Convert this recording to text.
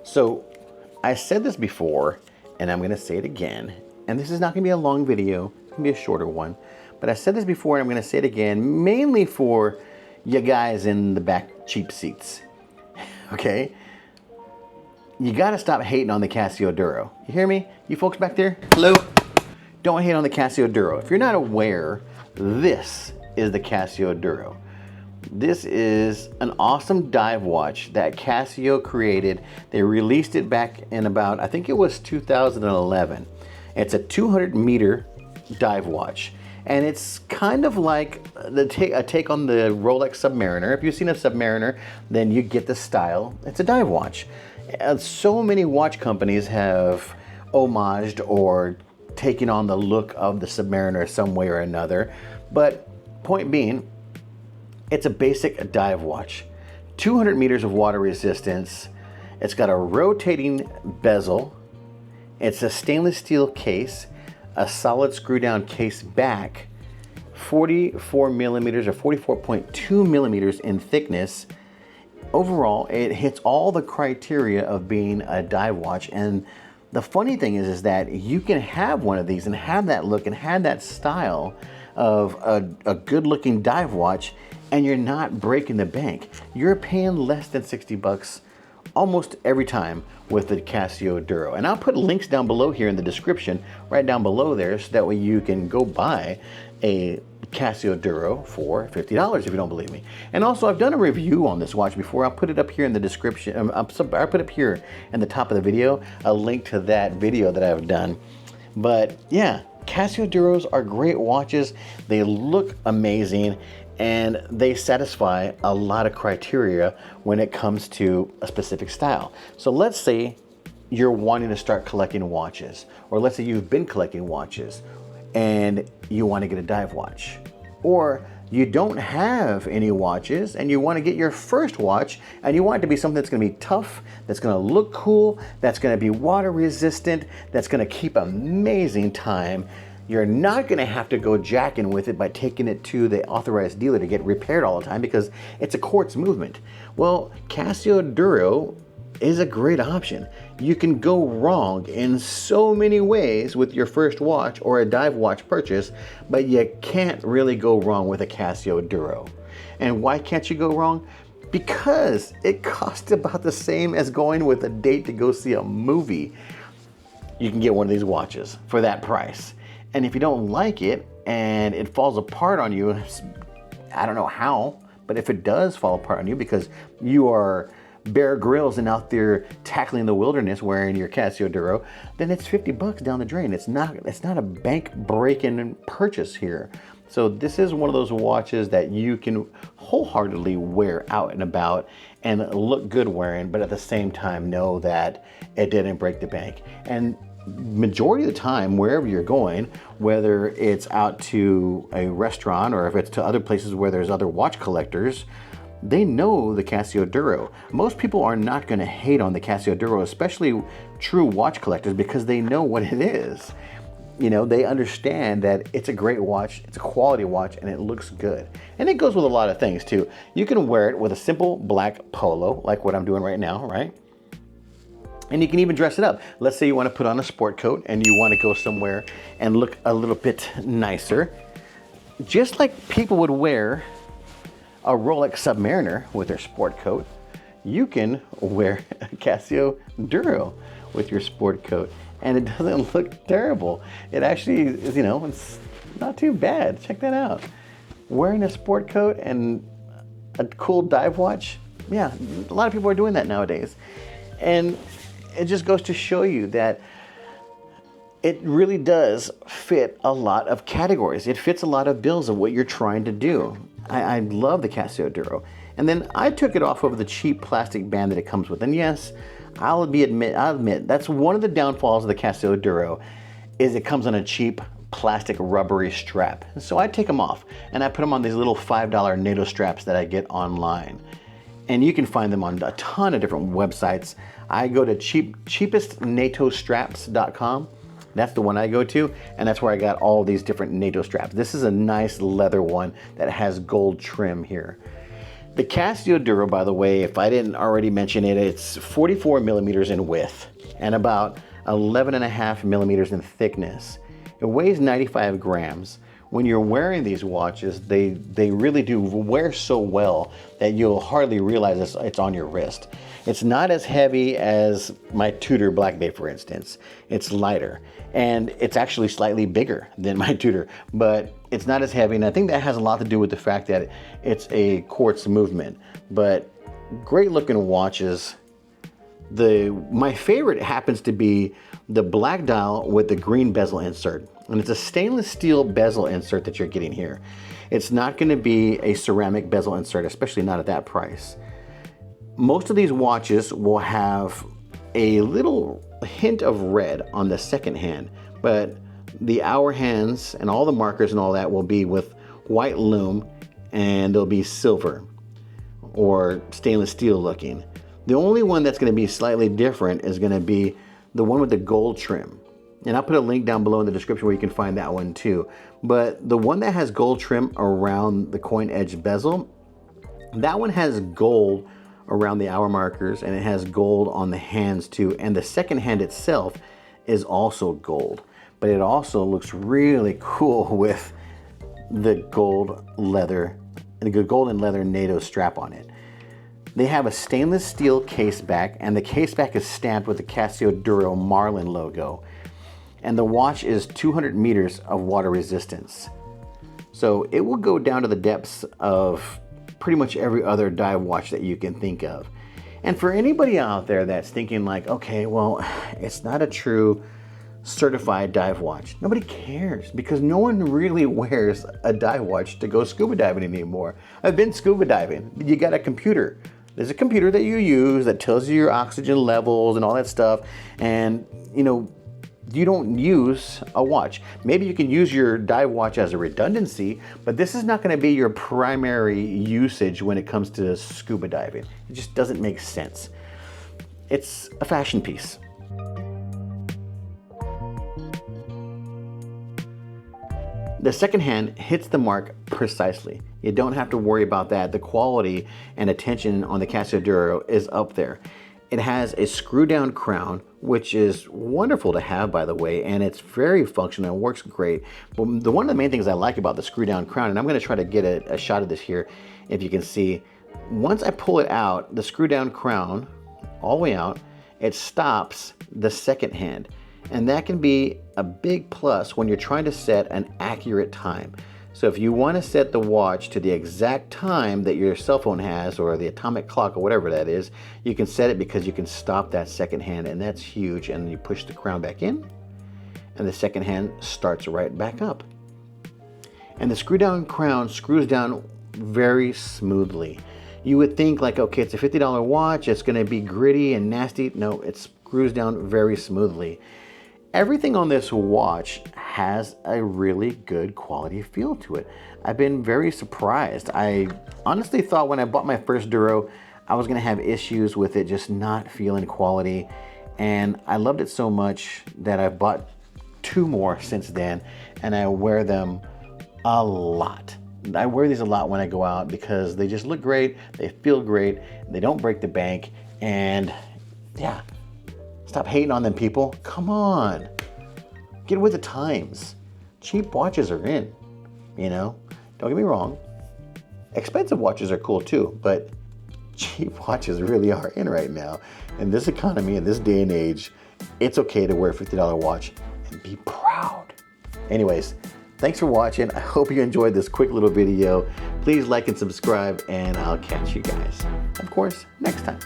So I said this before, and I'm going to say it again. And this is not going to be a long video. It's going to be a shorter one. But I said this before, and I'm going to say it again, mainly for you guys in the back cheap seats. Okay? You got to stop hating on the Casio Duro. You hear me? You folks back there? Hello? Don't hate on the Casio Duro. If you're not aware, this is the Casio Duro. This is an awesome dive watch that Casio created. They released it back in about, I think it was 2011. It's a 200-meter dive watch. And it's kind of like a take on the Rolex Submariner. If you've seen a Submariner, then you get the style. It's a dive watch. So many watch companies have homaged or taken on the look of the Submariner some way or another. But point being, it's a basic dive watch. 200 meters of water resistance. It's got a rotating bezel. It's a stainless steel case, a solid screw down case back, 44 millimeters or 44.2 millimeters in thickness. Overall, it hits all the criteria of being a dive watch. And the funny thing is that you can have one of these and have that look and have that style of a good looking dive watch, and you're not breaking the bank. You're paying less than 60 bucks almost every time with the Casio Duro. And I'll put links down below here in the description, right down below there, so that way you can go buy a Casio Duro for $50 if you don't believe me. And also, I've done a review on this watch before. I'll put it up here in the description. I'll put up here in the top of the video a link to that video that I've done. But yeah, Casio Duros are great watches. They look amazing, and they satisfy a lot of criteria when it comes to a specific style. So let's say you're wanting to start collecting watches, or let's say you've been collecting watches and you want to get a dive watch, or you don't have any watches and you want to get your first watch and you want it to be something that's going to be tough, that's going to look cool, that's going to be water resistant, that's going to keep amazing time. You're not going to have to go jacking with it by taking it to the authorized dealer to get repaired all the time because it's a quartz movement. Well, Casio Duro is a great option. You can go wrong in so many ways with your first watch or a dive watch purchase, but you can't really go wrong with a Casio Duro. And why can't you go wrong? Because it costs about the same as going with a date to go see a movie. You can get one of these watches for that price. And if you don't like it and it falls apart on you, I don't know how, but if it does fall apart on you because you are Bear Grylls and out there tackling the wilderness wearing your Casio Duro, then it's 50 bucks down the drain. It's not a bank breaking purchase here. So this is one of those watches that you can wholeheartedly wear out and about and look good wearing, but at the same time know that it didn't break the bank. And majority of the time, wherever you're going, whether it's out to a restaurant or if it's to other places where there's other watch collectors, they know the Casio Duro. Most people are not going to hate on the Casio Duro, especially true watch collectors, because they know what it is. You know, they understand that it's a great watch, it's a quality watch, and it looks good. And it goes with a lot of things too. You can wear it with a simple black polo, like what I'm doing right now, right? And you can even dress it up. Let's say you want to put on a sport coat and you want to go somewhere and look a little bit nicer. Just like people would wear a Rolex Submariner with their sport coat, you can wear a Casio Duro with your sport coat. And it doesn't look terrible. It actually is, you know, it's not too bad. Check that out. Wearing a sport coat and a cool dive watch. Yeah, a lot of people are doing that nowadays. And it just goes to show you that it really does fit a lot of categories. It fits a lot of bills of what you're trying to do. I love the Casio Duro. And then I took it off of the cheap plastic band that it comes with. And yes, I'll admit that's one of the downfalls of the Casio Duro is it comes on a cheap plastic rubbery strap. And so I take them off and I put them on these little $5 NATO straps that I get online. And you can find them on a ton of different websites. I go to cheapestnatostraps.com. That's the one I go to, and that's where I got all these different NATO straps. This is a nice leather one that has gold trim here. The Casio Duro, by the way, if I didn't already mention it, it's 44 millimeters in width and about 11.5 millimeters in thickness. It weighs 95 grams. When you're wearing these watches, they really do wear so well that you'll hardly realize it's on your wrist. It's not as heavy as my Tudor Black Bay, for instance. It's lighter, and it's actually slightly bigger than my Tudor, but it's not as heavy, and I think that has a lot to do with the fact that it's a quartz movement. But great looking watches. My favorite happens to be the black dial with the green bezel insert. And it's a stainless steel bezel insert that you're getting here. It's not going to be a ceramic bezel insert, especially not at that price. Most of these watches will have a little hint of red on the second hand, but the hour hands and all the markers and all that will be with white lume, and they'll be silver or stainless steel looking. The only one that's going to be slightly different is going to be the one with the gold trim. And I'll put a link down below in the description where you can find that one too. But the one that has gold trim around the coin edge bezel, that one has gold around the hour markers, and it has gold on the hands too. And the second hand itself is also gold. But it also looks really cool with the gold leather, the gold and leather NATO strap on it. They have a stainless steel case back, and the case back is stamped with the Casio Duro Marlin logo. And the watch is 200 meters of water resistance. So it will go down to the depths of pretty much every other dive watch that you can think of. And for anybody out there that's thinking like, okay, well, it's not a true certified dive watch. Nobody cares, because no one really wears a dive watch to go scuba diving anymore. I've been scuba diving. You got a computer. There's a computer that you use that tells you your oxygen levels and all that stuff. And, you know, you don't use a watch. Maybe you can use your dive watch as a redundancy, but this is not going to be your primary usage when it comes to scuba diving. It just doesn't make sense. It's a fashion piece. The second hand hits the mark precisely. You don't have to worry about that. The quality and attention on the Casio Duro is up there. It has a screw down crown, which is wonderful to have, by the way, and it's very functional and works great. But one of the main things I like about the screw down crown, and I'm going to try to get a shot of this here if you can see, once I pull it out, the screw down crown all the way out, it stops the second hand. And that can be a big plus when you're trying to set an accurate time. So if you want to set the watch to the exact time that your cell phone has, or the atomic clock, or whatever that is, you can set it because you can stop that second hand, and that's huge. And you push the crown back in, and the second hand starts right back up. And the screw down crown screws down very smoothly. You would think like, okay, it's a $50 watch, it's going to be gritty and nasty. No, it screws down very smoothly. Everything on this watch has a really good quality feel to it. I've been very surprised. I honestly thought when I bought my first Duro, I was gonna have issues with it just not feeling quality. And I loved it so much that I've bought 2 more since then, and I wear them a lot. I wear these a lot when I go out because they just look great, they feel great, they don't break the bank, and yeah. Stop hating on them, people. Come on. Get with the times. Cheap watches are in, you know? Don't get me wrong. Expensive watches are cool too, but cheap watches really are in right now. In this economy, in this day and age, it's okay to wear a $50 watch and be proud. Anyways, thanks for watching. I hope you enjoyed this quick little video. Please like and subscribe, and I'll catch you guys, of course, next time.